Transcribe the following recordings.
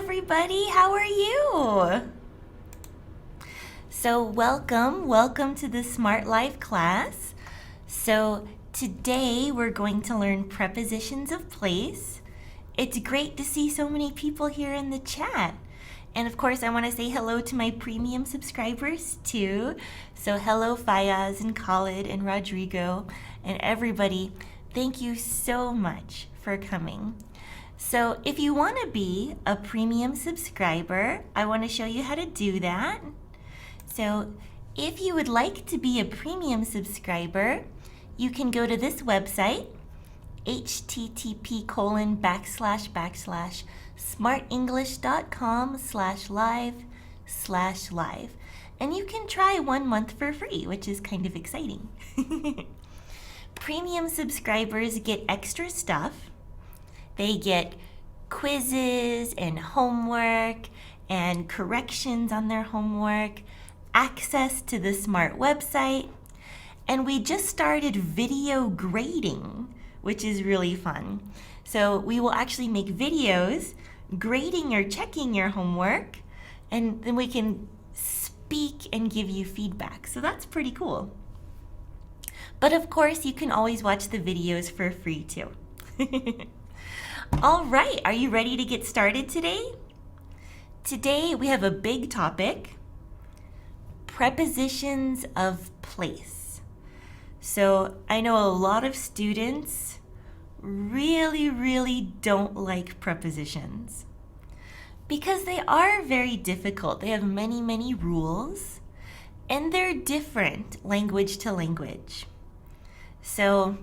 everybody. How are you? So welcome to the Smart Life class. So today we're going to learn prepositions of place. It's great to see so many people here in the chat. And of course, I want to say hello to my premium subscribers too. So hello Fayaz and Khalid and Rodrigo and everybody. Thank you so much for coming. So if you want to be a premium subscriber, I want to show you how to do that. So if you would like to be a premium subscriber, you can go to this website, http://smartenglish.com/live/live, and you can try 1 month for free, which is kind of exciting. Premium subscribers get extra stuff. They get quizzes and homework and corrections on their homework, access to the Smrt website, and we just started video grading, which is really fun. So we will actually make videos grading or checking your homework, and then we can speak and give you feedback. So that's pretty cool. But of course, you can always watch the videos for free too. All right, are you ready to get started today? Today we have a big topic, prepositions of place. So I know a lot of students really don't like prepositions because they are very difficult. They have many rules and they're different language to language. So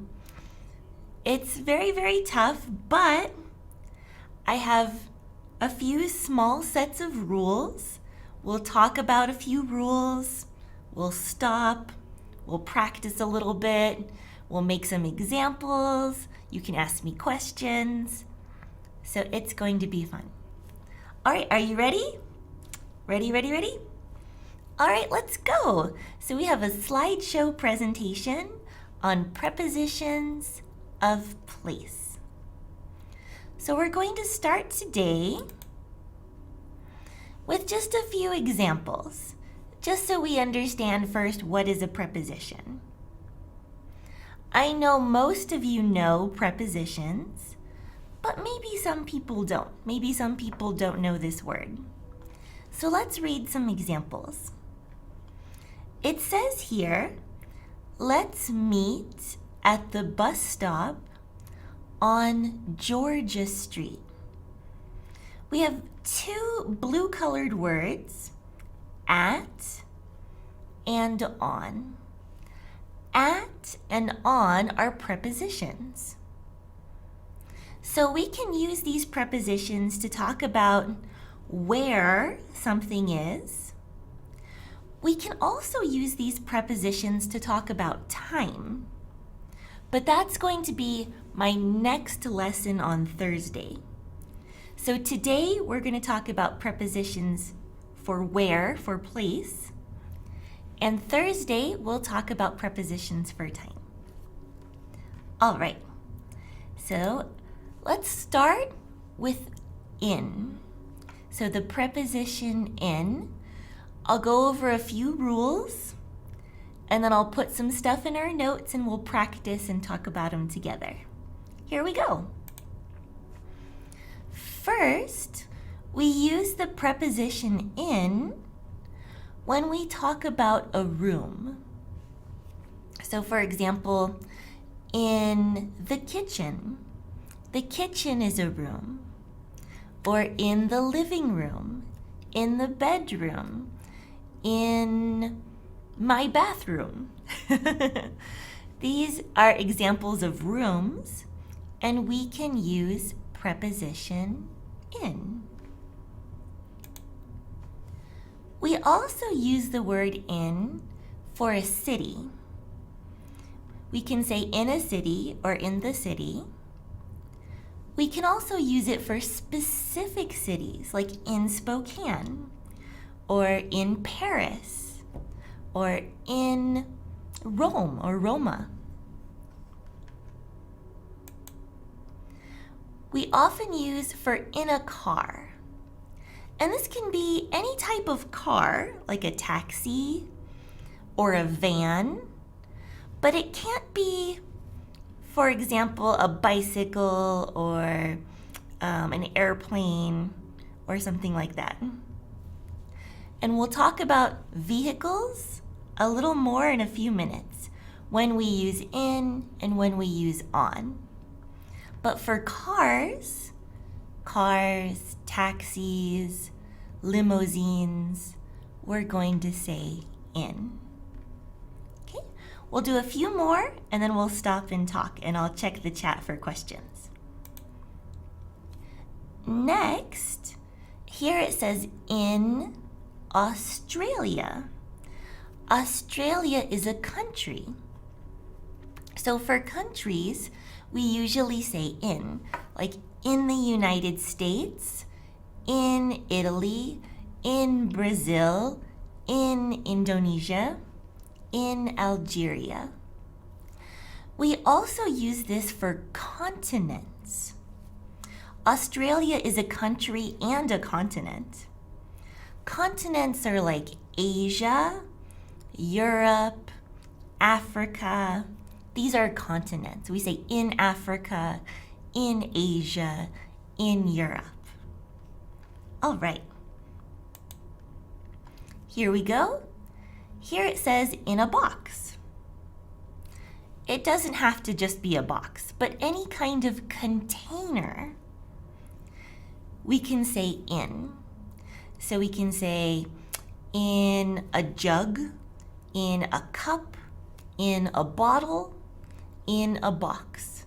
it's very tough, but I have a few small sets of rules. We'll talk about a few rules. We'll stop. We'll practice a little bit. We'll make some examples. You can ask me questions. So it's going to be fun. All right, are you ready? Ready? All right, let's go. So we have a slideshow presentation on prepositions of place. So we're going to start today with just a few examples, just so we understand first what is a preposition. I know most of you know prepositions, but maybe some people don't. Maybe some people don't know this word. So let's read some examples. It says here, let's meet at the bus stop on Georgia Street. We have two blue-colored words, at and on. At and on are prepositions. So we can use these prepositions to talk about where something is. We can also use these prepositions to talk about time. But that's going to be my next lesson on Thursday. So today we're going to talk about prepositions for where, for place. And Thursday we'll talk about prepositions for time. All right. So let's start with in. So the preposition in, I'll go over a few rules, and then I'll put some stuff in our notes and we'll practice and talk about them together. Here we go. First, we use the preposition in when we talk about a room. So for example, in the kitchen is a room. Or in the living room, in the bedroom, in my bathroom. These are examples of rooms, and we can use preposition in. We also use the word in for a city. We can say in a city or in the city. We can also use it for specific cities, like in Spokane, or in Paris, or in Rome or Roma. We often use for in a car. And this can be any type of car, like a taxi or a van, but it can't be, for example, a bicycle or an airplane or something like that. And we'll talk about vehicles a little more in a few minutes, when we use in and when we use on. But for cars, taxis, limousines, we're going to say in. Okay, we'll do a few more and then we'll stop and talk, and I'll check the chat for questions. Next, here it says in Australia. Australia is a country. So for countries, we usually say in, like in the United States, in Italy, in Brazil, in Indonesia, in Algeria. We also use this for continents. Australia is a country and a continent. Continents are like Asia, Europe, Africa. These are continents. We say in Africa, in Asia, in Europe. All right. Here we go. Here it says in a box. It doesn't have to just be a box, but any kind of container we can say in. So we can say in a jug, in a cup, in a bottle, in a box.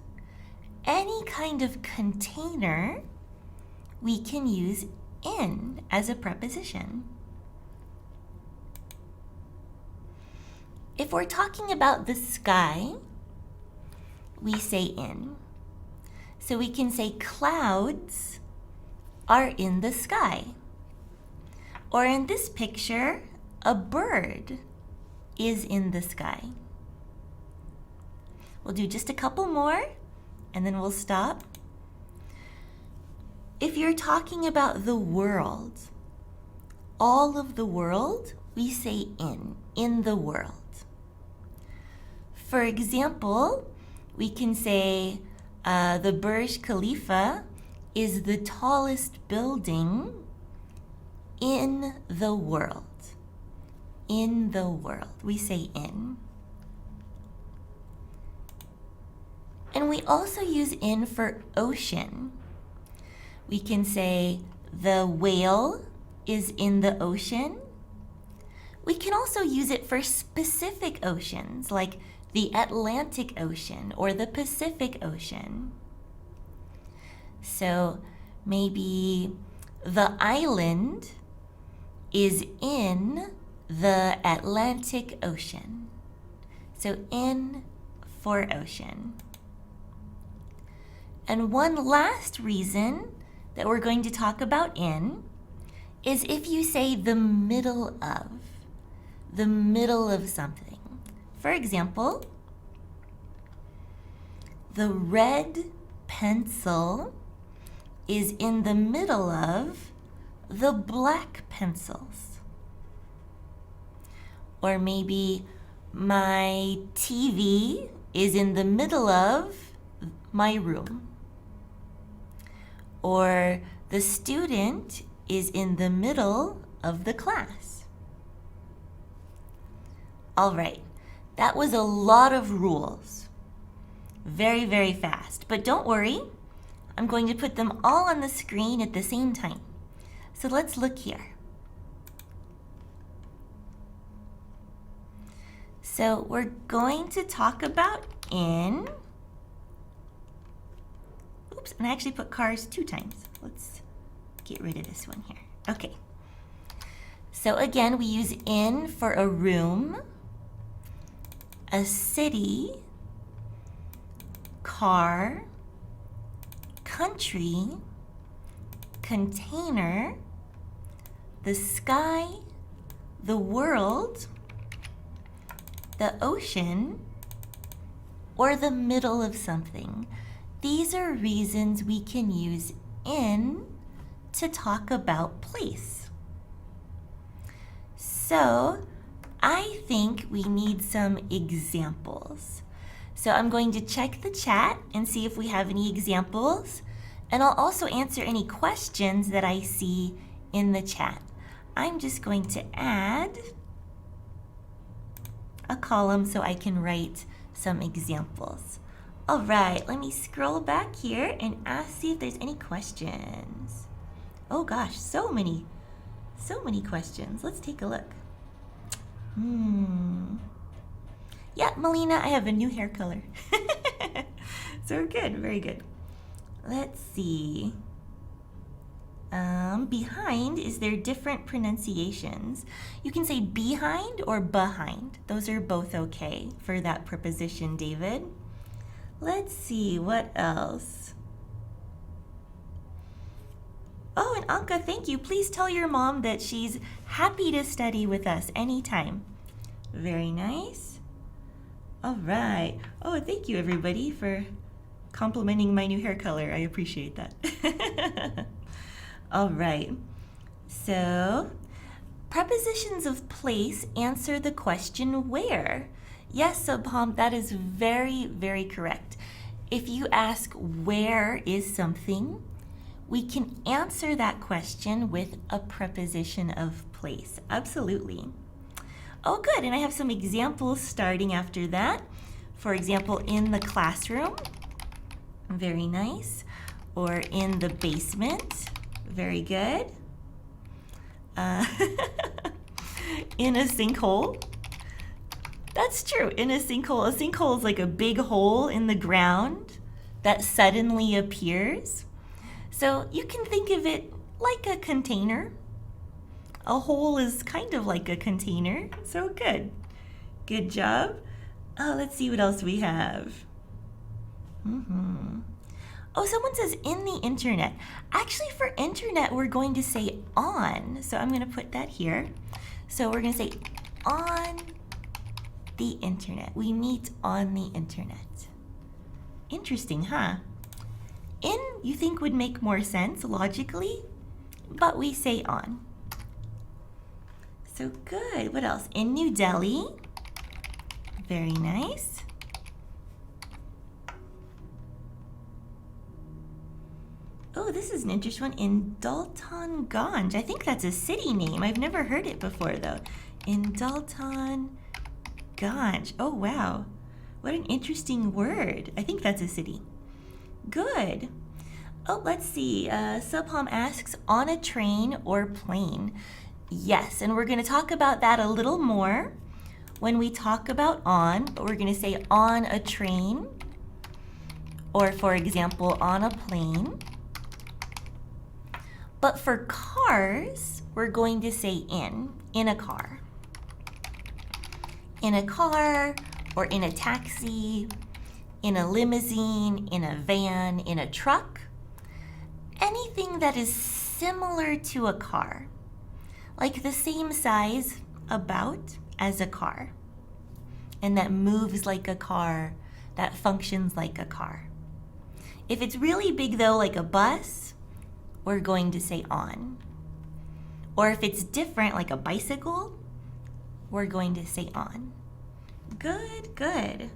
Any kind of container we can use in as a preposition. If we're talking about the sky, we say in. So we can say clouds are in the sky. Or in this picture, a bird is in the sky. We'll do just a couple more and then we'll stop. If you're talking about the world, all of the world, we say in the world. For example, we can say the Burj Khalifa is the tallest building in the world. In the world, we say in. And we also use in for ocean. We can say the whale is in the ocean. We can also use it for specific oceans, like the Atlantic Ocean or the Pacific Ocean. So maybe the island is in the Atlantic Ocean. So in for ocean. And one last reason that we're going to talk about in is if you say the middle of something. For example, the red pencil is in the middle of the black pencils. Or maybe my TV is in the middle of my room. Or the student is in the middle of the class. All right, that was a lot of rules. Very, very fast. But don't worry, I'm going to put them all on the screen at the same time. So let's look here. So we're going to talk about in. Oops, and I actually put cars 2 times. Let's get rid of this one here. Okay. So again, we use in for a room, a city, car, country, container, the sky, the world, the ocean, or the middle of something. These are reasons we can use in to talk about place. So I think we need some examples. So I'm going to check the chat and see if we have any examples, and I'll also answer any questions that I see in the chat. I'm just going to add a column so I can write some examples. All right, let me scroll back here and see if there's any questions. Oh gosh, so many questions. Let's take a look. Yeah, Melina, I have a new hair color. So good, very good. Let's see. Behind, is there different pronunciations? You can say behind or behind. Those are both okay for that preposition, David. Let's see, what else? Oh, and Anka, thank you. Please tell your mom that she's happy to study with us anytime. Very nice. All right. Oh, thank you, everybody, for complimenting my new hair color. I appreciate that. All right. So, prepositions of place answer the question where. Yes, Subham, that is very, very correct. If you ask where is something, we can answer that question with a preposition of place. Absolutely. Oh, good. And I have some examples starting after that. For example, in the classroom. Very nice. Or in the basement. Very good. In a sinkhole. That's true. In a sinkhole is like a big hole in the ground that suddenly appears. So you can think of it like a container. A hole is kind of like a container. So good. Good job. Let's see what else we have. Oh, someone says in the internet. Actually, for internet, we're going to say on. So I'm going to put that here. So we're going to say on the internet. We meet on the internet. Interesting, huh? In, you think would make more sense logically, but we say on. So good. What else? In New Delhi. Very nice. Oh, this is an interesting one. In Daltonganj. I think that's a city name. I've never heard it before, though. In Daltonganj. Oh, wow. What an interesting word. I think that's a city. Good. Oh, let's see. Subham asks, on a train or plane? Yes, and we're going to talk about that a little more when we talk about on, but we're going to say on a train, or for example, on a plane. But for cars, we're going to say in a car. In a car, or in a taxi, in a limousine, in a van, in a truck. Anything that is similar to a car, like the same size about as a car, and that moves like a car, that functions like a car. If it's really big though, like a bus, we're going to say on. Or if it's different, like a bicycle, we're going to say on. Good, good.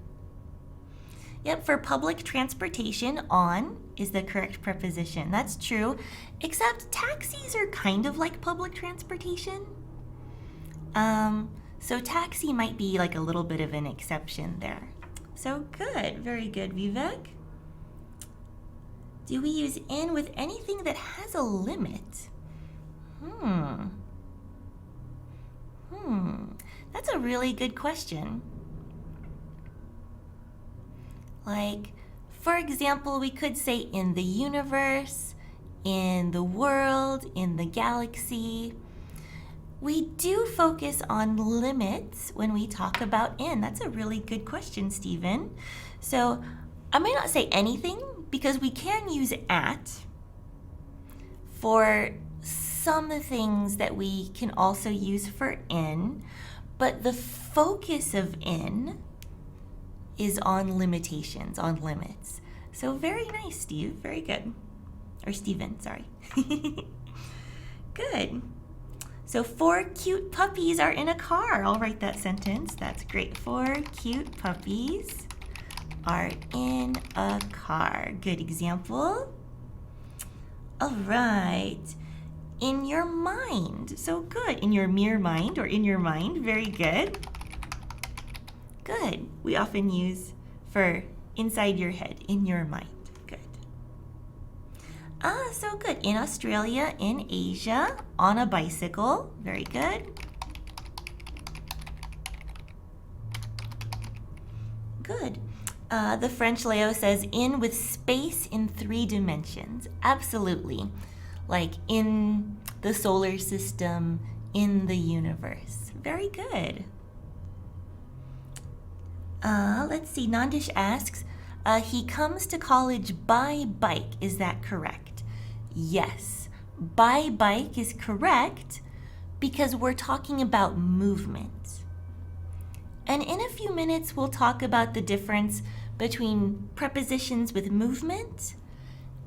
Yep, for public transportation, on is the correct preposition. That's true, except taxis are kind of like public transportation. So taxi might be like a little bit of an exception there. So good, very good, Vivek. Do we use in with anything that has a limit? That's a really good question. Like, for example, we could say in the universe, in the world, in the galaxy. We do focus on limits when we talk about in. That's a really good question, Stephen. So I might not say anything because we can use at for some things that we can also use for in, but the focus of in is on limitations, on limits. So very nice, Steve, very good. Or Steven, sorry. Good. So 4 cute puppies are in a car. I'll write that sentence. That's great. 4 cute puppies are in a car. Good example. All right. In your mind. So good. In your mere mind or in your mind. Very good. Good. We often use for inside your head, in your mind. Good. So good. In Australia, in Asia, on a bicycle. Very good. Good. The French Leo says in with space in 3 dimensions. Absolutely. Like in the solar system, in the universe. Very good. Let's see. Nandish asks, he comes to college by bike. Is that correct? Yes. By bike is correct because we're talking about movement. And in a few minutes, we'll talk about the difference between prepositions with movement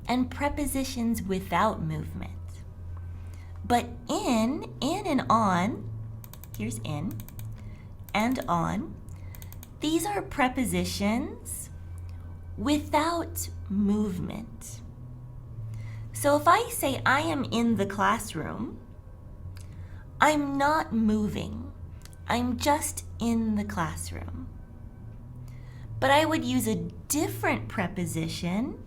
and prepositions without movement. But in and on, here's in, and on, these are prepositions without movement. So if I say I am in the classroom, I'm not moving. I'm just in the classroom. But I would use a different preposition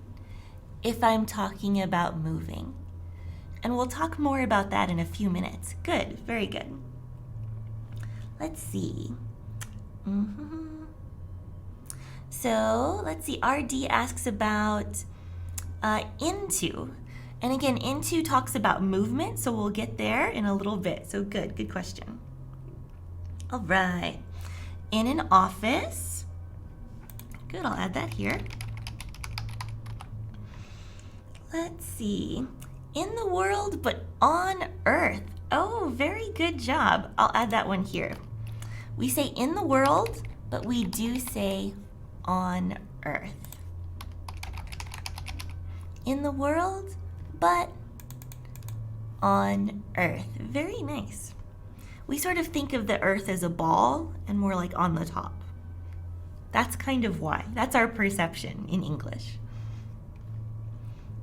if I'm talking about moving. And we'll talk more about that in a few minutes. Good, very good. Let's see. So let's see, RD asks about into. And again, into talks about movement, so we'll get there in a little bit. So good question. All right, in an office. Good, I'll add that here. Let's see, in the world but on earth. Oh, very good job. I'll add that one here. We say in the world, but we do say on earth. In the world, but on earth. Very nice. We sort of think of the earth as a ball and more like on the top. That's kind of why. That's our perception in English.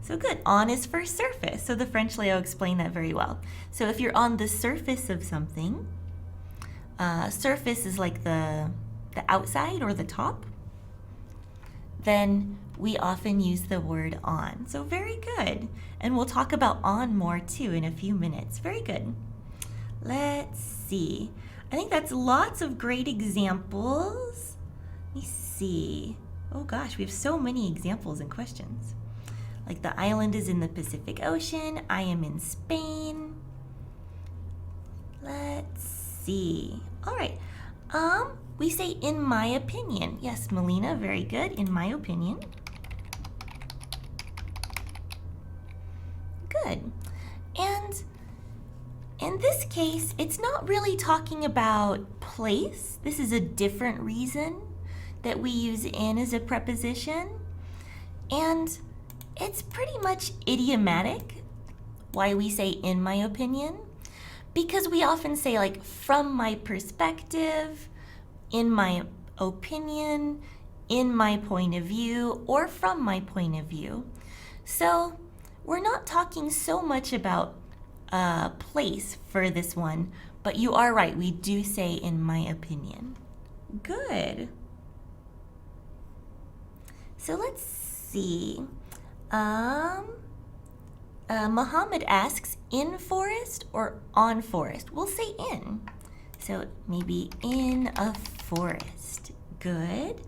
So good. On is for surface. So the French Leo explained that very well. So if you're on the surface of something, surface is like the outside or the top, then we often use the word on. So very good. And we'll talk about on more too in a few minutes. Very good. Let's see. I think that's lots of great examples. Let me see. Oh gosh, we have so many examples and questions. Like the island is in the Pacific Ocean. I am in Spain. Let's see. All right. We say in my opinion. Yes, Melina, very good. In my opinion. Good. And in this case, it's not really talking about place. This is a different reason that we use in as a preposition. And it's pretty much idiomatic why we say in my opinion, because we often say like from my perspective, in my opinion, in my point of view, or from my point of view. So we're not talking so much about place for this one, but you are right, we do say in my opinion. Good. So let's see. Muhammad asks, in forest or on forest? We'll say in. So maybe in a forest. Good.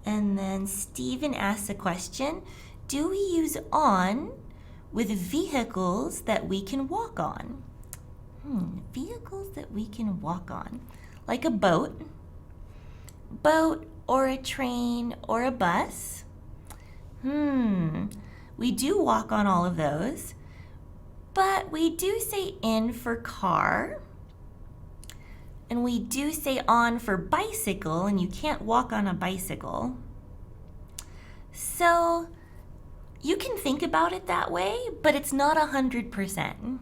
And then Stephen asks a question, do we use on with vehicles that we can walk on? Vehicles that we can walk on. Like a boat or a train or a bus. We do walk on all of those, but we do say in for car, and we do say on for bicycle, and you can't walk on a bicycle. So You can think about it that way, but it's not 100%.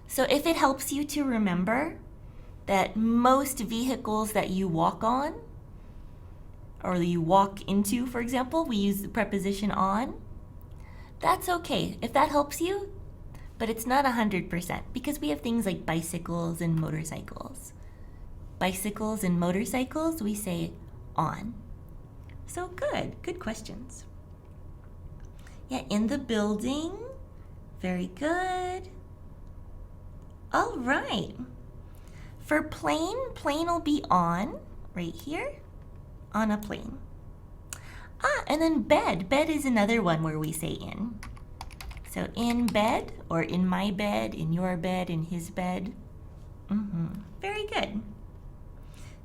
So if it helps you to remember that most vehicles that you walk on, or you walk into, for example, we use the preposition on, that's okay. If that helps you, but it's not 100% because we have things like bicycles and motorcycles. Bicycles and motorcycles, we say on. So good questions. Yeah, in the building, very good. All right. For plane will be on, right here, on a plane. And then bed. Bed is another one where we say in. So in bed, or in my bed, in your bed, in his bed. Very good.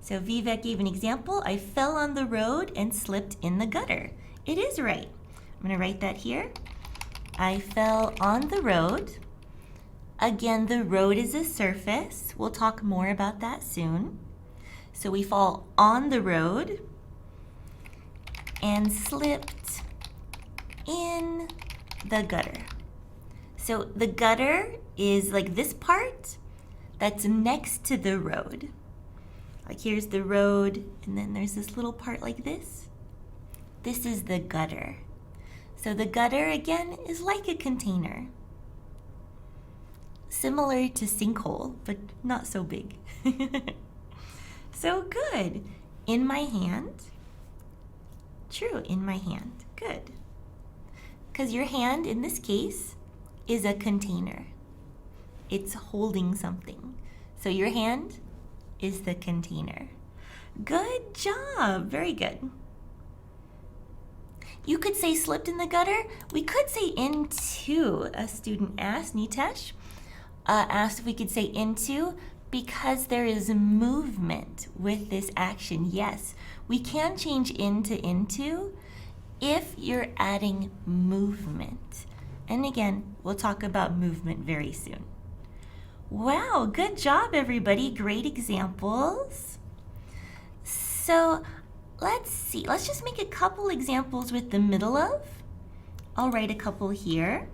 So Vivek gave an example. I fell on the road and slipped in the gutter. It is right. I'm going to write that here. I fell on the road. Again, the road is a surface. We'll talk more about that soon. So we fall on the road and slipped in the gutter. So the gutter is like this part that's next to the road. Like here's the road, and then there's this little part like this. This is the gutter. So the gutter, again, is like a container. Similar to sinkhole, but not so big. So good. In my hand. True, in my hand. Good. Because your hand, in this case, is a container. It's holding something. So your hand is the container. Good job. Very good. You could say slipped in the gutter. We could say into. A student asked, Nitesh, asked if we could say into because there is movement with this action. Yes, we can change into if you're adding movement. And again, we'll talk about movement very soon. Wow, good job, everybody. Great examples. So let's see. Let's just make a couple examples with the middle of. I'll write a couple here.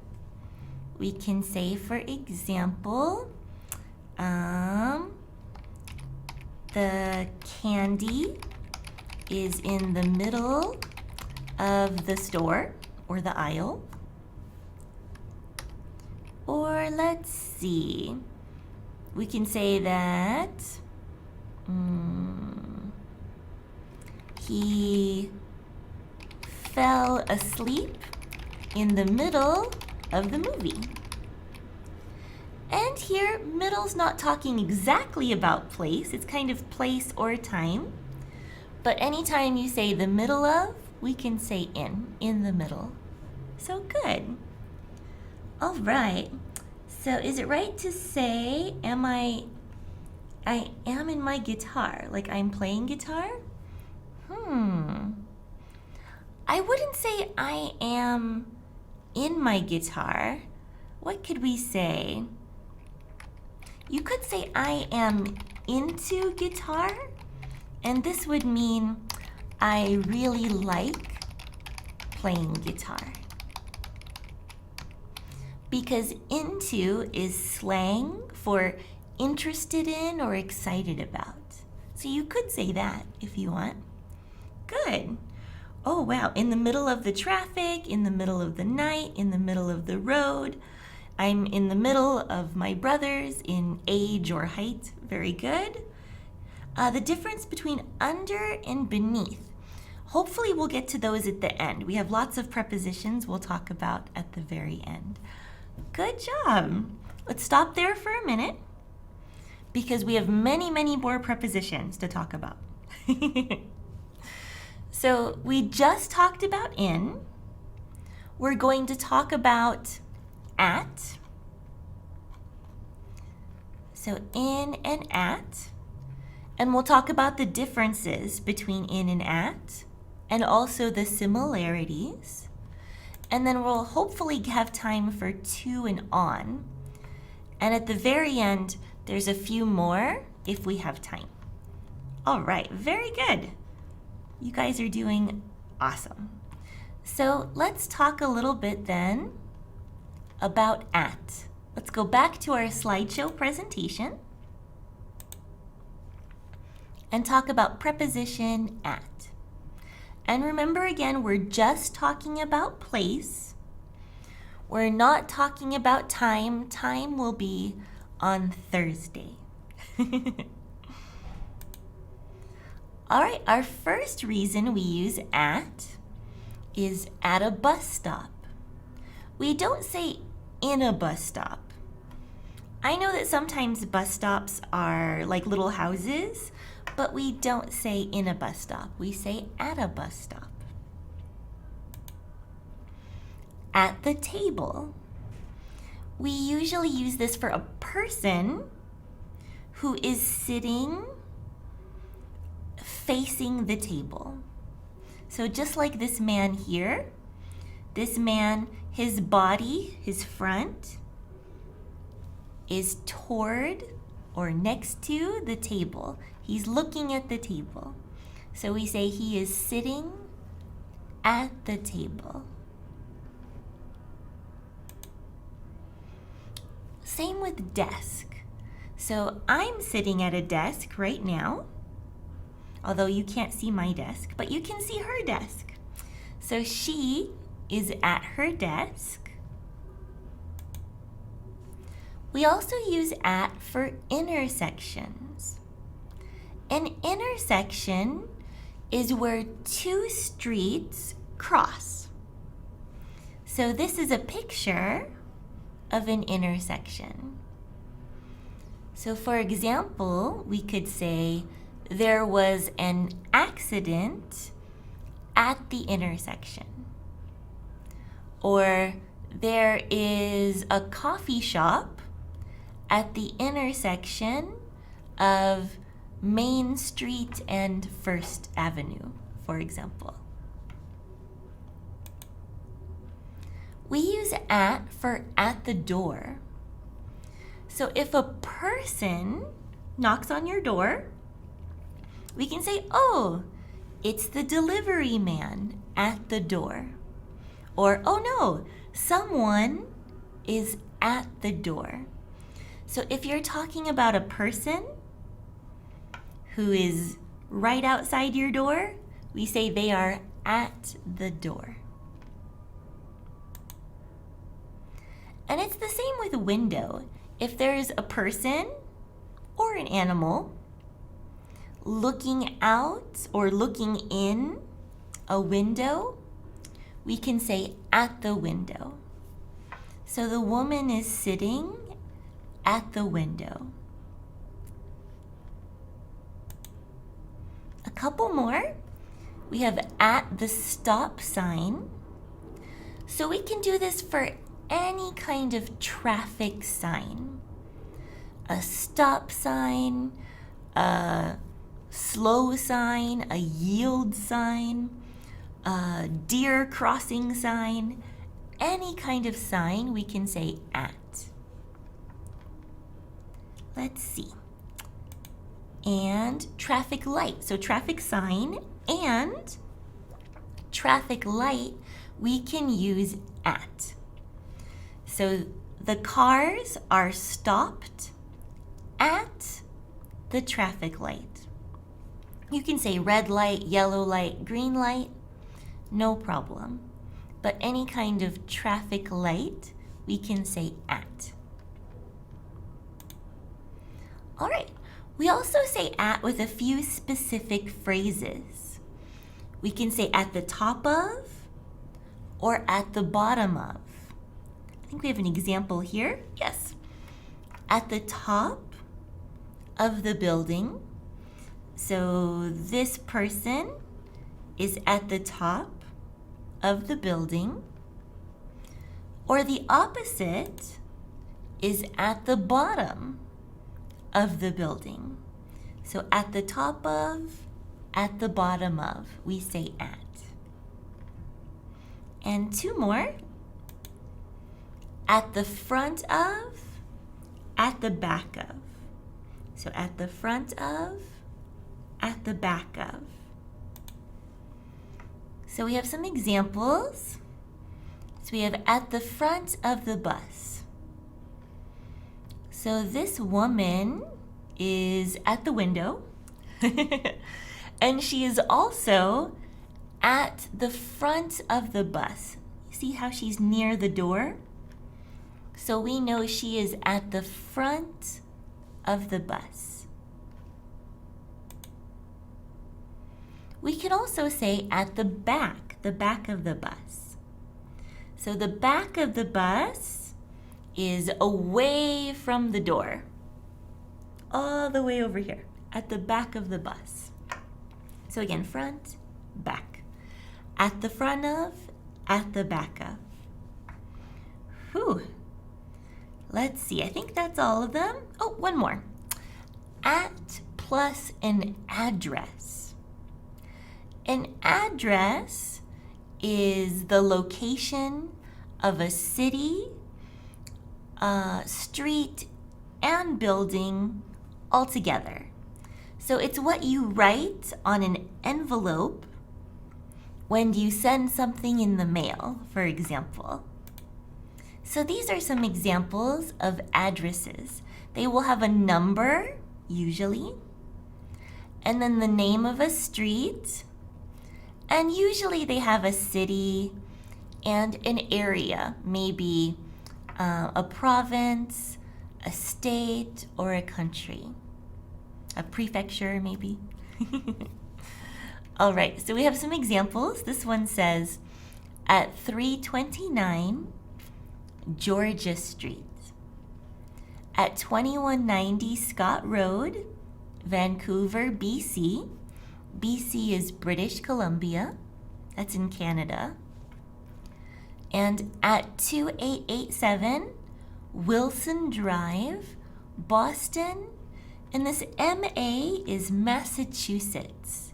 We can say, for example, the candy is in the middle of the store or the aisle. Or let's see. We can say that he fell asleep in the middle of the movie. And here, middle's not talking exactly about place. It's kind of place or time. But anytime you say the middle of, we can say in the middle. So good. All right. So is it right to say, I am in my guitar, like I'm playing guitar? I wouldn't say I am in my guitar. What could we say? You could say I am into guitar, and this would mean I really like playing guitar. Because into is slang for interested in or excited about. So you could say that if you want. Good. Oh, wow. In the middle of the traffic, in the middle of the night, in the middle of the road. I'm in the middle of my brothers in age or height. Very good. The difference between under and beneath. Hopefully we'll get to those at the end. We have lots of prepositions we'll talk about at the very end. Good job. Let's stop there for a minute because we have many, many more prepositions to talk about. So we just talked about in. We're going to talk about at. So in and at. And we'll talk about the differences between in and at, and also the similarities. And then we'll hopefully have time for to and on. And at the very end, there's a few more if we have time. All right, very good. You guys are doing awesome. So let's talk a little bit then about at. Let's go back to our slideshow presentation and talk about preposition at. And remember again, we're just talking about place. We're not talking about time. Time will be on Thursday. All right, our first reason we use at is at a bus stop. We don't say in a bus stop. I know that sometimes bus stops are like little houses, but we don't say in a bus stop. We say at a bus stop. At the table. We usually use this for a person who is sitting facing the table. So just like this man here, this man, his body, his front, is toward or next to the table. He's looking at the table. So we say he is sitting at the table. Same with desk. So I'm sitting at a desk right now, although you can't see my desk, but you can see her desk. So she is at her desk. We also use at for intersections. An intersection is where two streets cross. So this is a picture of an intersection. So for example, we could say there was an accident at the intersection. Or there is a coffee shop at the intersection of Main Street and First Avenue, for example. We use at for at the door. So if a person knocks on your door, we can say, oh, it's the delivery man at the door. Or, oh no, someone is at the door. So if you're talking about a person who is right outside your door, we say they are at the door. And it's the same with window. If there is a person or an animal looking out or looking in a window, we can say at the window. So the woman is sitting at the window. A couple more. We have at the stop sign. So we can do this for any kind of traffic sign. A stop sign, a slow sign, a yield sign, a deer crossing sign, any kind of sign we can say at. Let's see. And traffic light. So traffic sign and traffic light we can use at. So the cars are stopped at the traffic light. You can say red light, yellow light, green light, no problem. But any kind of traffic light, we can say at. All right, we also say at with a few specific phrases. We can say at the top of or at the bottom of. I think we have an example here. Yes. At the top of the building. So this person is at the top of the building. Or the opposite is at the bottom of the building. So at the top of, at the bottom of, we say at. And two more. At the front of, at the back of. So at the front of, at the back of. So we have some examples. So we have at the front of the bus. So this woman is at the window and she is also at the front of the bus. See how she's near the door? So we know she is at the front of the bus. We can also say at the back of the bus. So the back of the bus is away from the door, all the way over here, at the back of the bus. So again, front, back. At the front of, at the back of. Whew. Let's see, I think that's all of them. Oh, one more. At plus an address. An address is the location of a city, street, and building all together. So it's what you write on an envelope when you send something in the mail, for example. So these are some examples of addresses. They will have a number, usually, and then the name of a street, and usually they have a city and an area, maybe a province, a state, or a country. A prefecture, maybe. All right, so we have some examples. This one says, at 329 Georgia Street. At 2190 Scott Road, Vancouver, BC. BC is British Columbia. That's in Canada. And at 2887 Wilson Drive, Boston. And this MA is Massachusetts.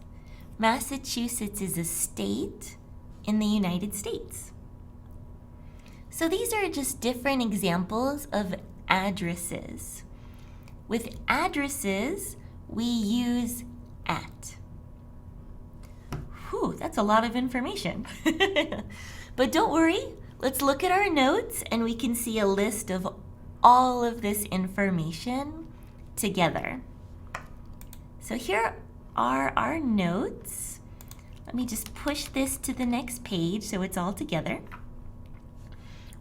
Massachusetts is a state in the United States. So these are just different examples of addresses. With addresses, we use at. Whew, that's a lot of information. But don't worry, let's look at our notes and we can see a list of all of this information together. So here are our notes. Let me just push this to the next page so it's all together.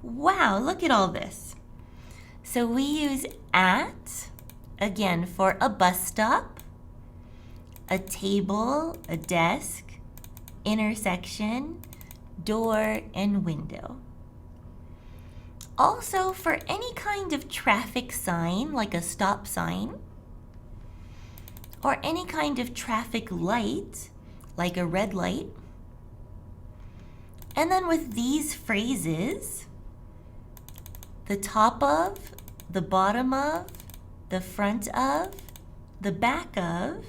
Wow, look at all this. So we use at, again, for a bus stop, a table, a desk, intersection, door, and window. Also, for any kind of traffic sign, like a stop sign, or any kind of traffic light, like a red light. And then with these phrases, the top of, the bottom of, the front of, the back of,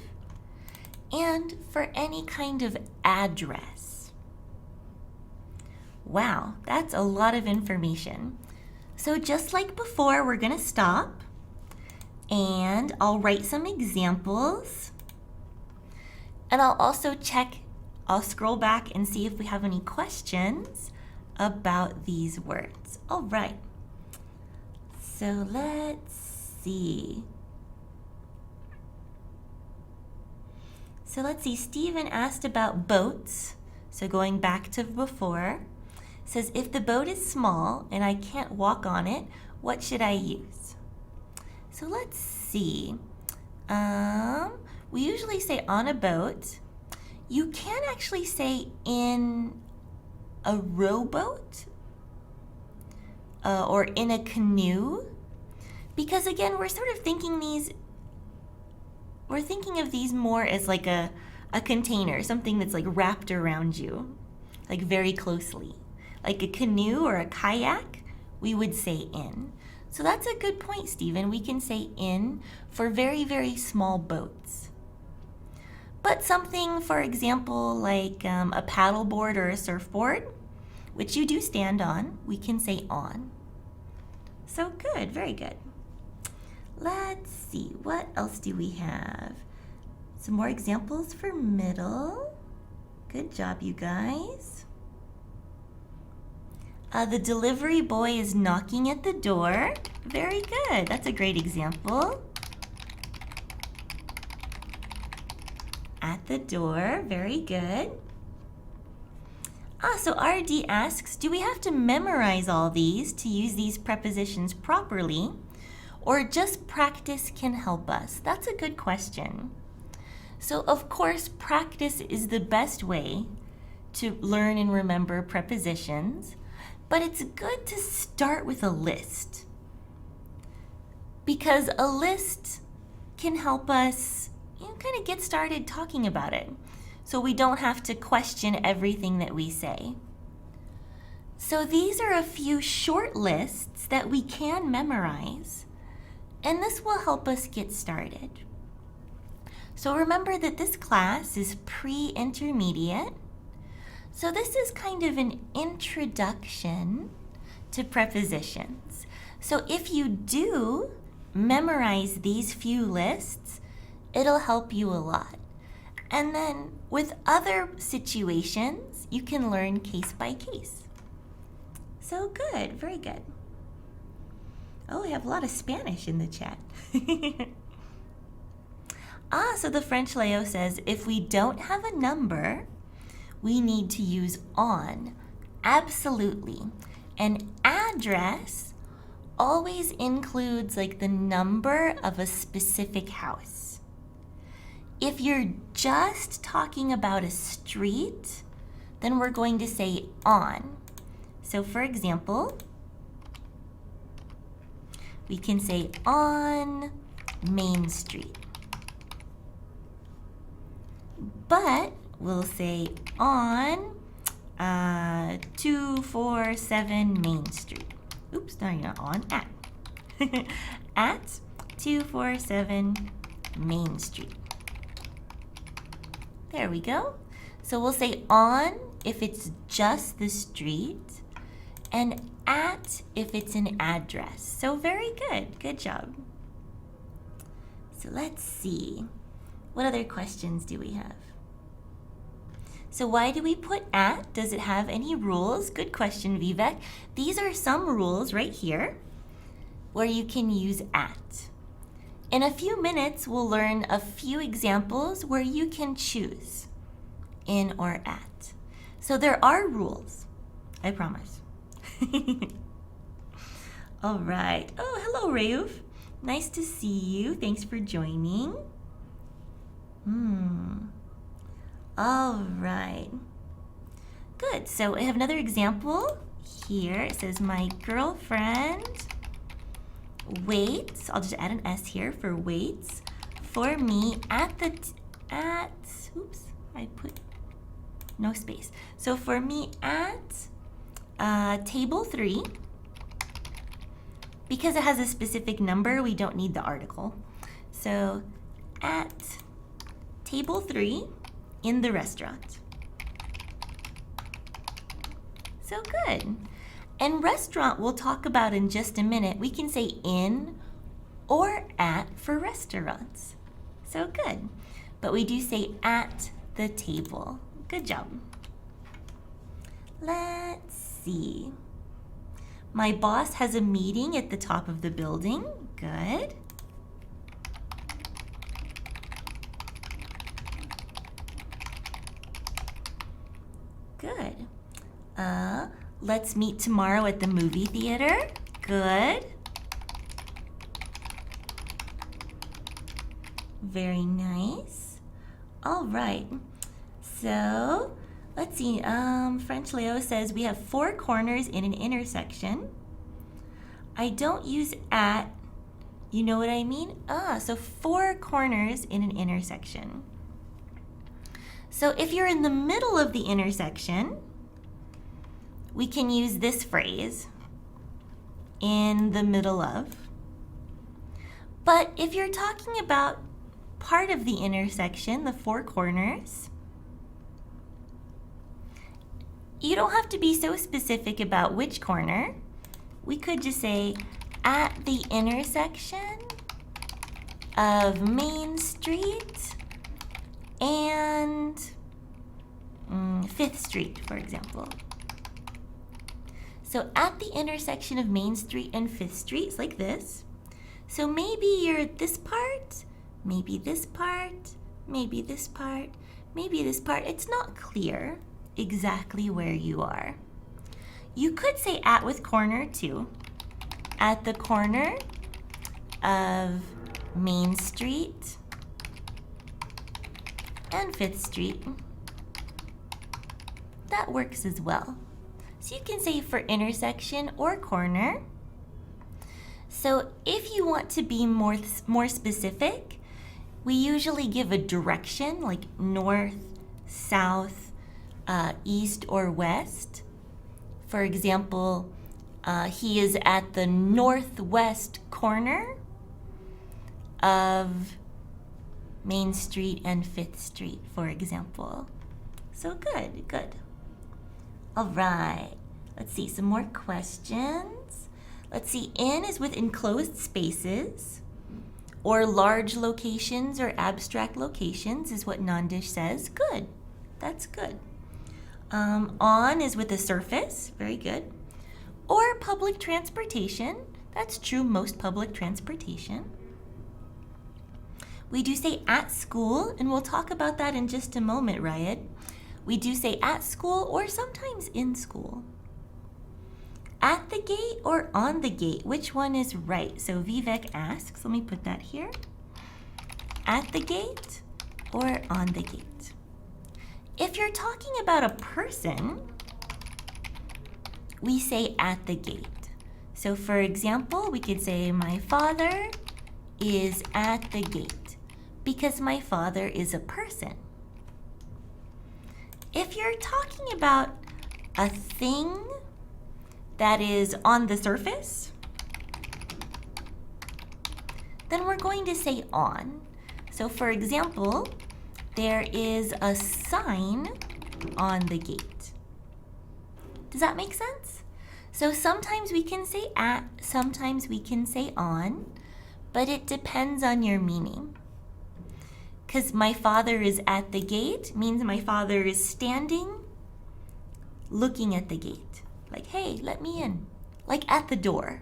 and for any kind of address. Wow, that's a lot of information. So just like before, we're going to stop and I'll write some examples. And I'll also check, I'll scroll back and see if we have any questions about these words. All right. So let's see. Stephen asked about boats. So going back to before, says if the boat is small and I can't walk on it, what should I use? So let's see. We usually say on a boat. You can actually say in a rowboat or in a canoe, because again, we're sort of thinking of these more as like a container, something that's like wrapped around you, like very closely. Like a canoe or a kayak, we would say in. So that's a good point, Stephen. We can say in for very, very small boats. But something, for example, like a paddleboard or a surfboard, which you do stand on, we can say on. So good, very good. Let's see, what else do we have? Some more examples for middle. Good job, you guys. The delivery boy is knocking at the door. Very good. That's a great example. At the door. Very good. So RD asks, do we have to memorize all these to use these prepositions properly, or just practice can help us? That's a good question. So of course, practice is the best way to learn and remember prepositions, but it's good to start with a list, because a list can help us kind of get started talking about it, so we don't have to question everything that we say. So these are a few short lists that we can memorize, and this will help us get started. So remember that this class is pre-intermediate. So this is kind of an introduction to prepositions. So if you do memorize these few lists, it'll help you a lot. And then with other situations, you can learn case by case. So good, very good. Oh, we have a lot of Spanish in the chat. So the French Leo says, if we don't have a number, we need to use on. Absolutely. An address always includes like the number of a specific house. If you're just talking about a street, then we're going to say on. So for example, we can say on Main Street. But we'll say on 247 Main Street. Oops, no, you're not on, at. At 247 Main Street. There we go. So we'll say on if it's just the street, and at if it's an address. So very good. Good job. So let's see. What other questions do we have? So why do we put at? Does it have any rules? Good question, Vivek. These are some rules right here where you can use at. In a few minutes, we'll learn a few examples where you can choose in or at. So there are rules, I promise. All right. Oh, hello, Rauf. Nice to see you. Thanks for joining. All right. Good. So I have another example here. It says, my girlfriend waits. I'll just add an S here for waits for me oops, I put no space. So for me at table 3, because it has a specific number, we don't need the article. So at table 3 in the restaurant. So good. And restaurant we'll talk about in just a minute. We can say in or at for restaurants. So good. But we do say at the table. Good job. Let's see. My boss has a meeting at the top of the building. Good. Good. Let's meet tomorrow at the movie theater. Good. Very nice. All right. So, let's see. French Leo says we have 4 corners in an intersection. I don't use at. You know what I mean? So 4 corners in an intersection. So if you're in the middle of the intersection, we can use this phrase, in the middle of. But if you're talking about part of the intersection, the 4 corners, you don't have to be so specific about which corner. We could just say, at the intersection of Main Street and 5th Street, for example. So at the intersection of Main Street and 5th Street, it's like this. So maybe you're this part, maybe this part, maybe this part, maybe this part. It's not clear exactly where you are. You could say at with corner too. At the corner of Main Street and 5th Street. That works as well. So you can say for intersection or corner. So if you want to be more specific, we usually give a direction like north, south, east, or west. For example, he is at the northwest corner of Main Street and 5th Street, for example. So good, good. All right, let's see, some more questions. Let's see, in is with enclosed spaces or large locations or abstract locations is what Nandish says. Good, that's good. On is with a surface, very good. Or public transportation, that's true, most public transportation. We do say at school, and we'll talk about that in just a moment, Rayed. We do say at school or sometimes in school. At the gate or on the gate, which one is right? So Vivek asks, let me put that here. At the gate or on the gate? If you're talking about a person, we say at the gate. So for example, we could say my father is at the gate because my father is a person. If you're talking about a thing that is on the surface, then we're going to say on. So for example, there is a sign on the gate. Does that make sense? So sometimes we can say at, sometimes we can say on, but it depends on your meaning. Because my father is at the gate means my father is standing, looking at the gate. Like, hey, let me in. Like at the door.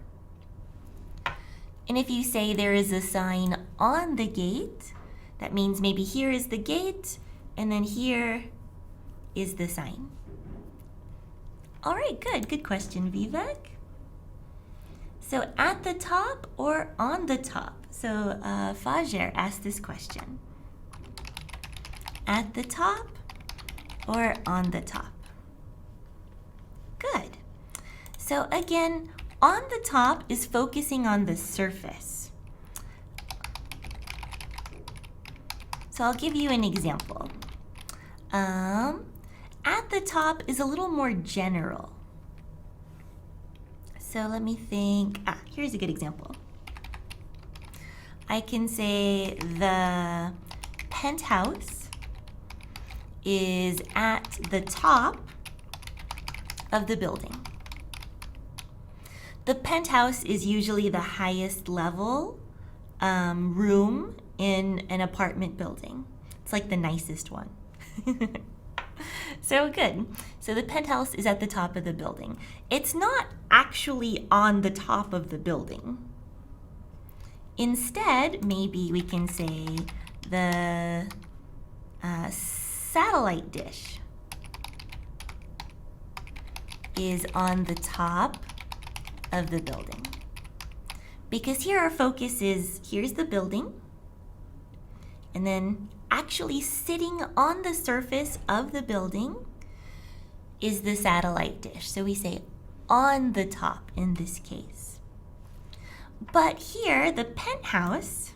And if you say there is a sign on the gate, that means maybe here is the gate, and then here is the sign. All right, good. Good question, Vivek. So at the top or on the top? So Fajer asked this question. At the top or on the top? Good. So again, on the top is focusing on the surface. So I'll give you an example. At the top is a little more general. So let me think. Here's a good example. I can say the penthouse is at the top of the building. The penthouse is usually the highest level room in an apartment building. It's like the nicest one. So good. So the penthouse is at the top of the building. It's not actually on the top of the building. Instead, maybe we can say the satellite dish is on the top of the building. Because here our focus is, here's the building, and then actually sitting on the surface of the building is the satellite dish. So we say on the top in this case. But here, the penthouse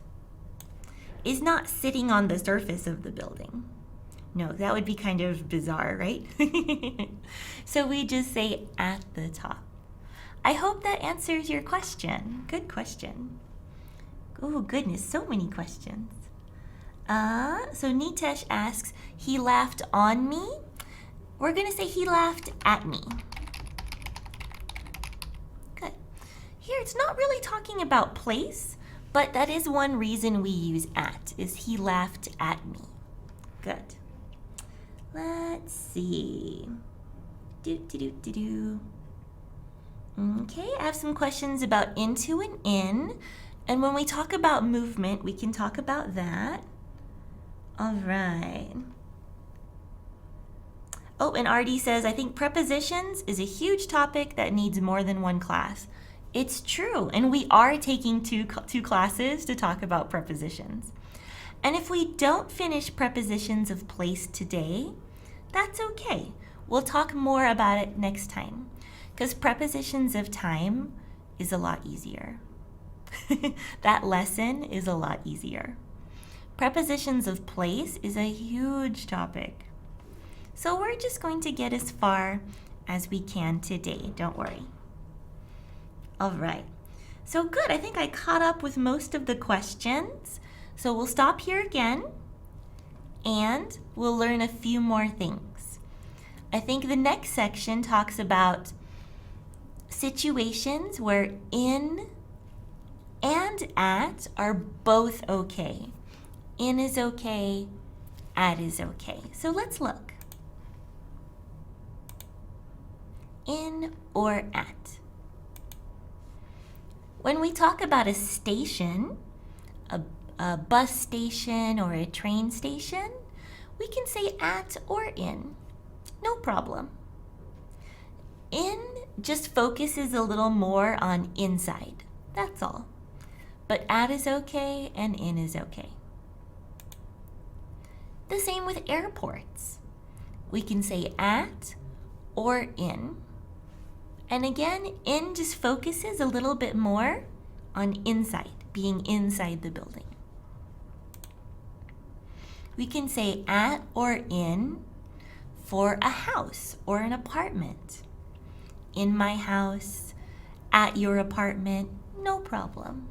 is not sitting on the surface of the building. No, that would be kind of bizarre, right? So we just say at the top. I hope that answers your question. Good question. Oh, goodness, so many questions. So Nitesh asks, he laughed on me? We're going to say he laughed at me. Good. Here, it's not really talking about place, but that is one reason we use at, is he laughed at me. Good. Let's see. Okay, I have some questions about into and in. And when we talk about movement, we can talk about that. All right. Oh, and RD says, I think prepositions is a huge topic that needs more than one class. It's true, and we are taking two classes to talk about prepositions. And if we don't finish prepositions of place today, that's okay. We'll talk more about it next time, because prepositions of time is a lot easier. That lesson is a lot easier. Prepositions of place is a huge topic. So we're just going to get as far as we can today, don't worry. All right, so good. I think I caught up with most of the questions. So we'll stop here again, and we'll learn a few more things. I think the next section talks about situations where in and at are both okay. In is okay, at is okay. So let's look. In or at. When we talk about a station, a bus station or a train station, we can say at or in. No problem. In just focuses a little more on inside. That's all. But at is okay and in is okay. The same with airports. We can say at or in. And again, in just focuses a little bit more on inside, being inside the building. We can say at or in for a house or an apartment. In my house, at your apartment, no problem.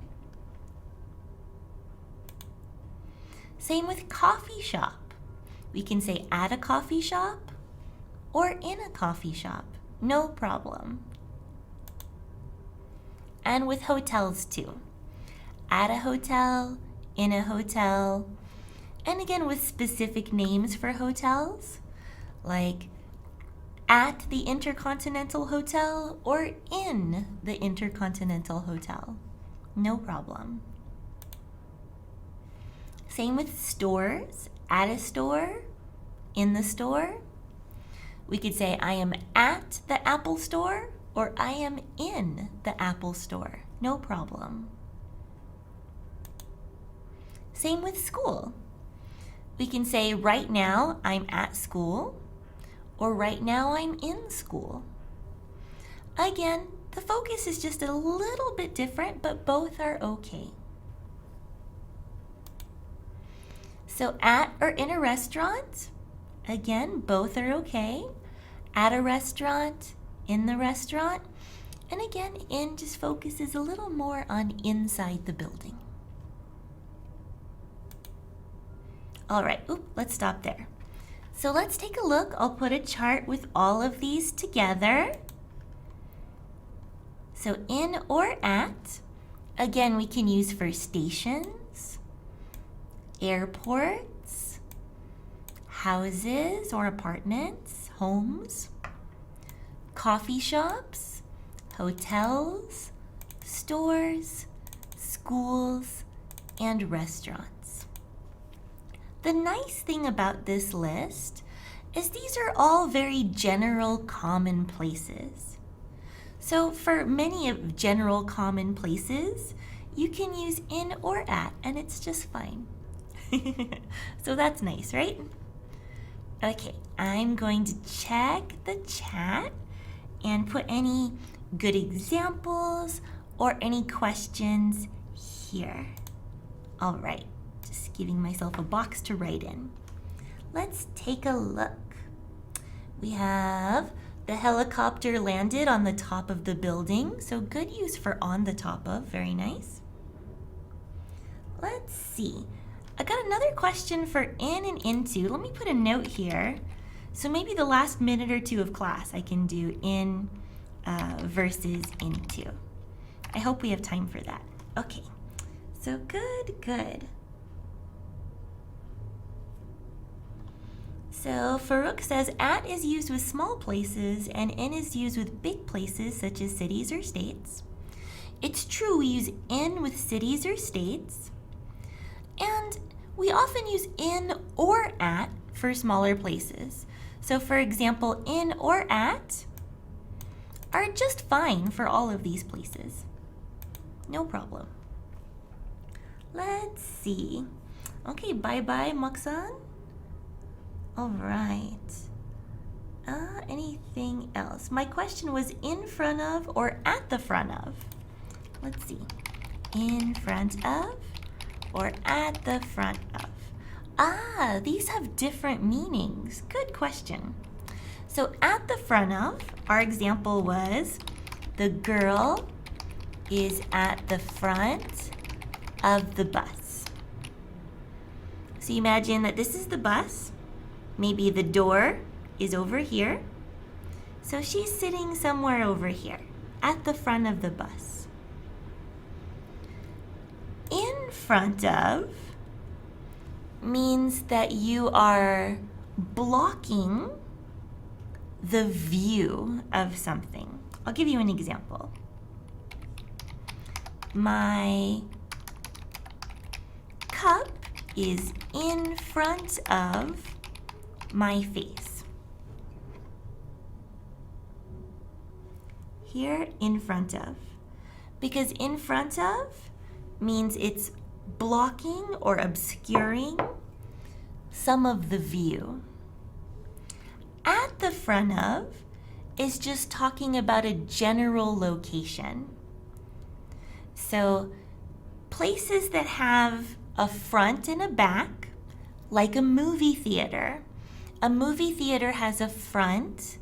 Same with coffee shop. We can say at a coffee shop or in a coffee shop, no problem. And with hotels too. At a hotel, in a hotel, and again with specific names for hotels, like at the Intercontinental Hotel or in the Intercontinental Hotel, no problem. Same with stores, at a store, in the store. We could say I am at the Apple Store or I am in the Apple Store, no problem. Same with school. We can say right now I'm at school or right now I'm in school. Again, the focus is just a little bit different, but both are okay. So at or in a restaurant, again, both are okay. At a restaurant, in the restaurant, and again, in just focuses a little more on inside the building. All right, let's stop there. So let's take a look. I'll put a chart with all of these together. So in or at, again, we can use for stations, airports, houses or apartments, homes, coffee shops, hotels, stores, schools, and restaurants. The nice thing about this list is these are all very general common places. So for many of general common places, you can use in or at, and it's just fine. So that's nice, right? Okay, I'm going to check the chat and put any good examples or any questions here. All right, just giving myself a box to write in. Let's take a look. We have the helicopter landed on the top of the building, so good use for on the top of, very nice. Let's see. I got another question for in and into. Let me put a note here. So maybe the last minute or two of class I can do in versus into. I hope we have time for that. Okay, so good. So Farouk says at is used with small places and in is used with big places such as cities or states. It's true we use in with cities or states, and we often use in or at for smaller places. So for example, in or at are just fine for all of these places. No problem. Let's see. Okay, bye-bye, Maksan. All right. Anything else? My question was in front of or at the front of? Let's see. In front of or at the front of? Ah, these have different meanings. Good question. So at the front of, our example was the girl is at the front of the bus. So imagine that this is the bus. Maybe the door is over here. So she's sitting somewhere over here at the front of the bus. In front of means that you are blocking the view of something. I'll give you an example. My cup is in front of my face. Here, in front of. Because in front of means it's blocking or obscuring some of the view. At the front of is just talking about a general location. So places that have a front and a back, like a movie theater. A movie theater has a front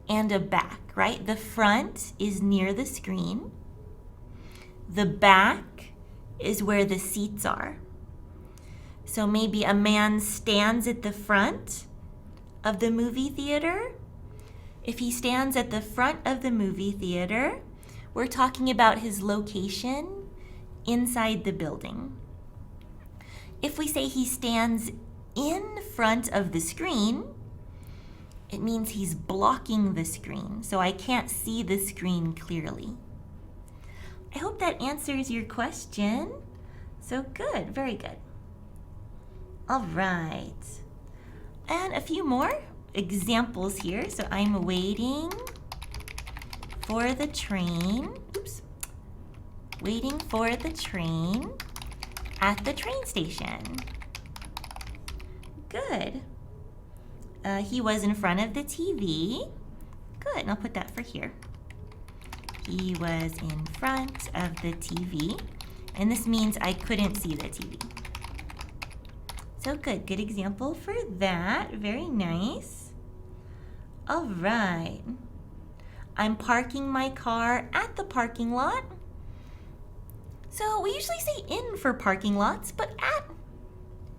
and a back, right? The front is near the screen. The back is where the seats are. So maybe a man stands at the front of the movie theater. If he stands at the front of the movie theater, we're talking about his location inside the building. If we say he stands in front of the screen, it means he's blocking the screen, so I can't see the screen clearly. I hope that answers your question. So good, very good. All right. And a few more examples here. So I'm waiting for the train. Oops. Waiting for the train at the train station. Good. He was in front of the TV. Good, and I'll put that for here. He was in front of the TV, and this means I couldn't see the TV. So good example for that. Very nice. All right. I'm parking my car at the parking lot. So we usually say in for parking lots, but at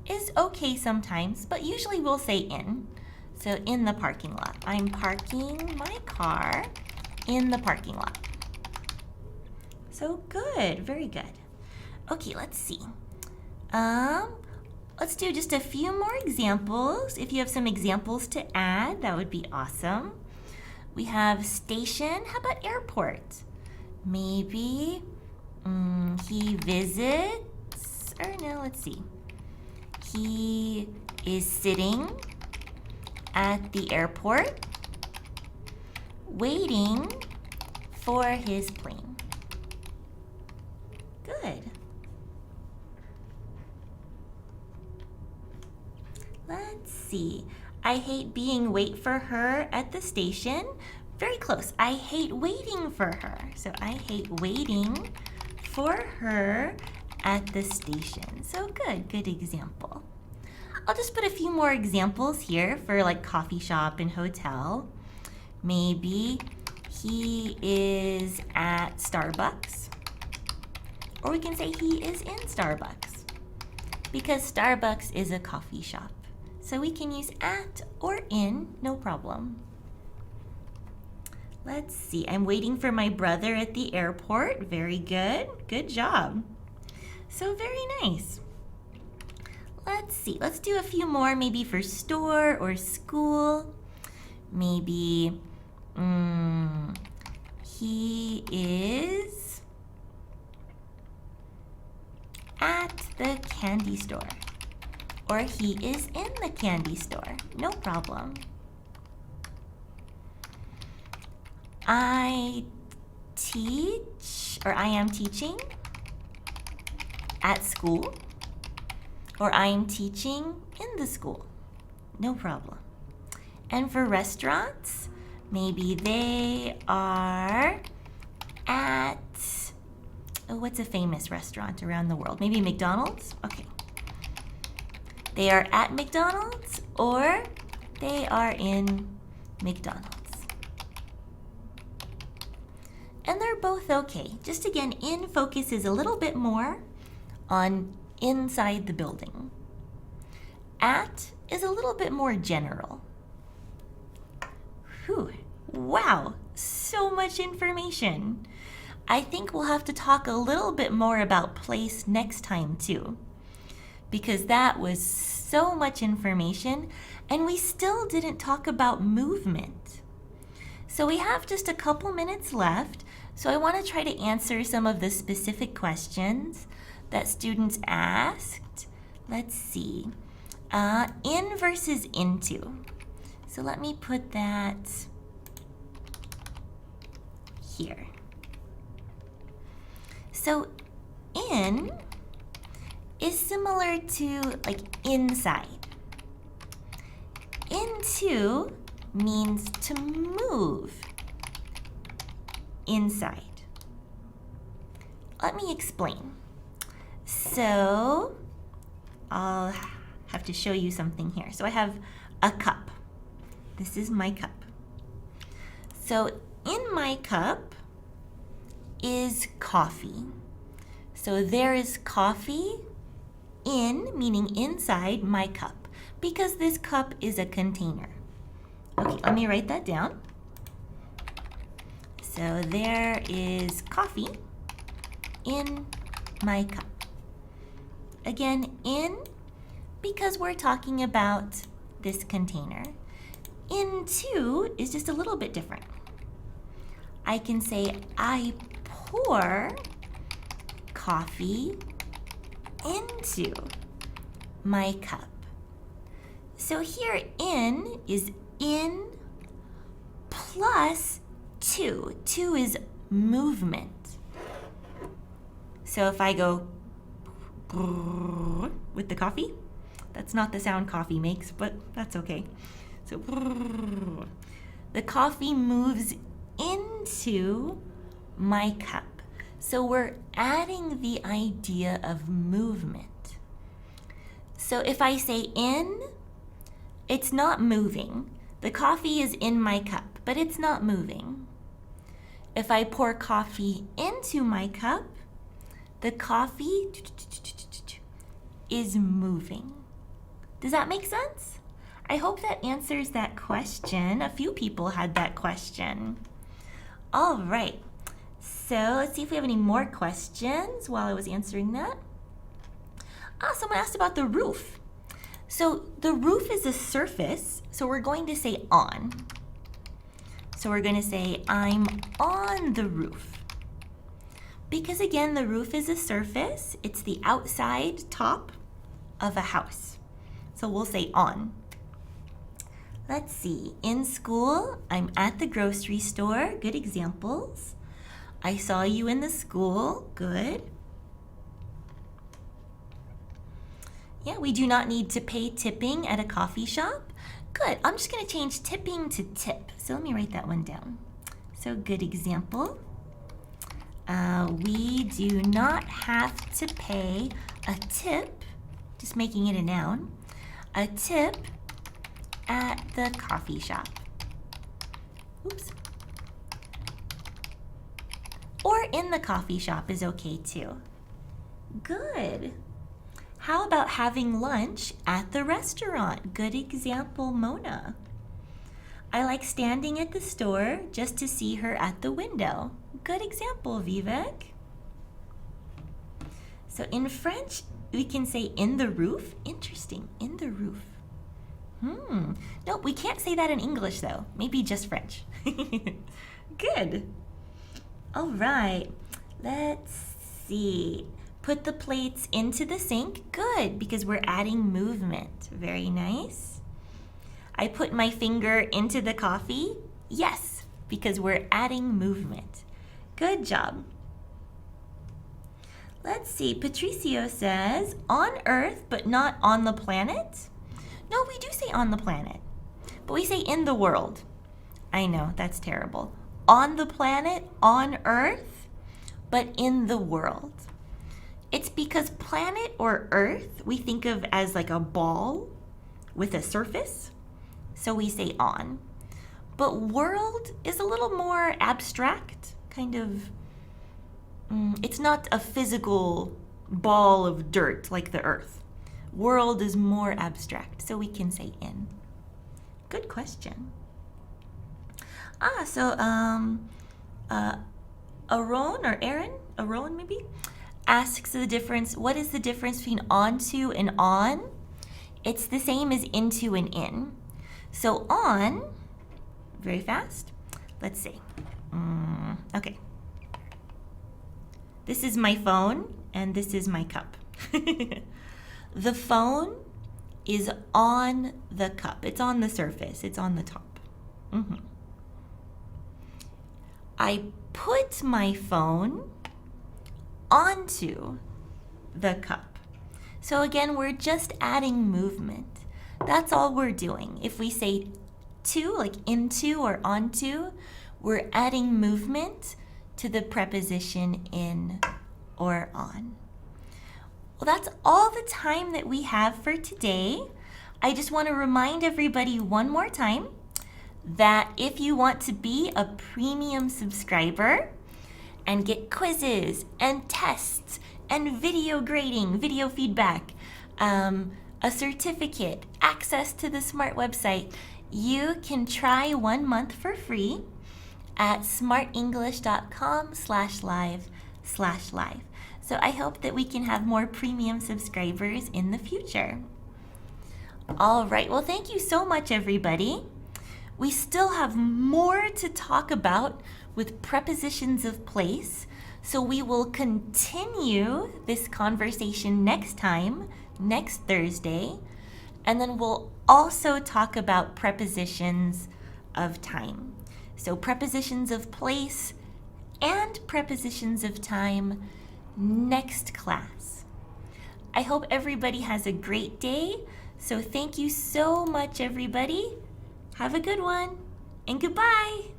is okay sometimes, but usually we'll say in. So in the parking lot. I'm parking my car in the parking lot. So good, very good. Okay, let's see. Let's do just a few more examples. If you have some examples to add, that would be awesome. We have station. How about airport? Maybe he visits, or no, let's see. He is sitting at the airport waiting for his plane. Good. Let's see. I hate being late for her at the station. Very close. I hate waiting for her. So I hate waiting for her at the station. So good example. I'll just put a few more examples here for like coffee shop and hotel. Maybe he is at Starbucks. Or we can say he is in Starbucks, because Starbucks is a coffee shop. So we can use at or in, no problem. Let's see, I'm waiting for my brother at the airport. Very good, good job. So very nice. Let's see, let's do a few more, maybe for store or school. Maybe he is at the candy store. Or he is in the candy store. No problem. I am teaching at school. Or I am teaching in the school. No problem. And for restaurants, maybe they are at, what's a famous restaurant around the world? Maybe McDonald's? Okay. They are at McDonald's or they are in McDonald's. And they're both okay. Just again, in focuses a little bit more on inside the building. At is a little bit more general. Whew, wow, so much information. I think we'll have to talk a little bit more about place next time too, because that was so much information and we still didn't talk about movement. So we have just a couple minutes left, so I want to try to answer some of the specific questions that students asked. Let's see. In versus into. So let me put that here. So in is similar to like inside. Into means to move inside. Let me explain. So I'll have to show you something here. So I have a cup. This is my cup. So in my cup is coffee. So there is coffee in, meaning inside, my cup, because this cup is a container. Okay, let me write that down. So there is coffee in my cup. Again, in, because we're talking about this container. Into is just a little bit different. I can say I pour coffee into my cup. So here in is in plus to. To is movement. So if I go with the coffee, that's not the sound coffee makes, but that's okay. So the coffee moves into my cup. So we're adding the idea of movement. So if I say in, it's not moving. The coffee is in my cup, but it's not moving. If I pour coffee into my cup, the coffee is moving. Does that make sense? I hope that answers that question. A few people had that question. All right. So let's see if we have any more questions while I was answering that. Someone asked about the roof. So the roof is a surface, so we're going to say on. So we're going to say, I'm on the roof. Because again, the roof is a surface. It's the outside top of a house. So we'll say on. Let's see. In school, I'm at the grocery store. Good examples. I saw you in the school. Good. Yeah, we do not need to pay tipping at a coffee shop. Good. I'm just going to change tipping to tip. So let me write that one down. So good example. We do not have to pay a tip, just making it a noun, a tip at the coffee shop. Oops. Or in the coffee shop is okay too. Good. How about having lunch at the restaurant? Good example, Mona. I like standing at the store just to see her at the window. Good example, Vivek. So in French, we can say in the roof. Interesting, in the roof. Nope, we can't say that in English though. Maybe just French. Good. All right, let's see. Put the plates into the sink. Good, because we're adding movement. Very nice. I put my finger into the coffee. Yes, because we're adding movement. Good job. Let's see, Patricio says, on Earth, but not on the planet? No, we do say on the planet, but we say in the world. I know, that's terrible. On the planet, on Earth, but in the world. It's because planet or Earth we think of as like a ball with a surface, so we say on. But world is a little more abstract, kind of, it's not a physical ball of dirt like the Earth. World is more abstract, so we can say in. Good question. Aaron or Aaron, Aaron maybe, asks the difference, what is the difference between onto and on? It's the same as into and in. So on, very fast, let's see. Okay. This is my phone and this is my cup. The phone is on the cup. It's on the surface. It's on the top. I put my phone onto the cup. So again, we're just adding movement. That's all we're doing. If we say to, like into or onto, we're adding movement to the preposition in or on. Well, that's all the time that we have for today. I just want to remind everybody one more time that if you want to be a premium subscriber and get quizzes and tests and video grading, video feedback, a certificate, access to the Smrt website, you can try 1 month for free at smartenglish.com/live/live. So I hope that we can have more premium subscribers in the future. All right, well, thank you so much, everybody. We still have more to talk about with prepositions of place, so we will continue this conversation next time, next Thursday, and then we'll also talk about prepositions of time. So prepositions of place and prepositions of time next class. I hope everybody has a great day. So thank you so much, everybody. Have a good one, and goodbye.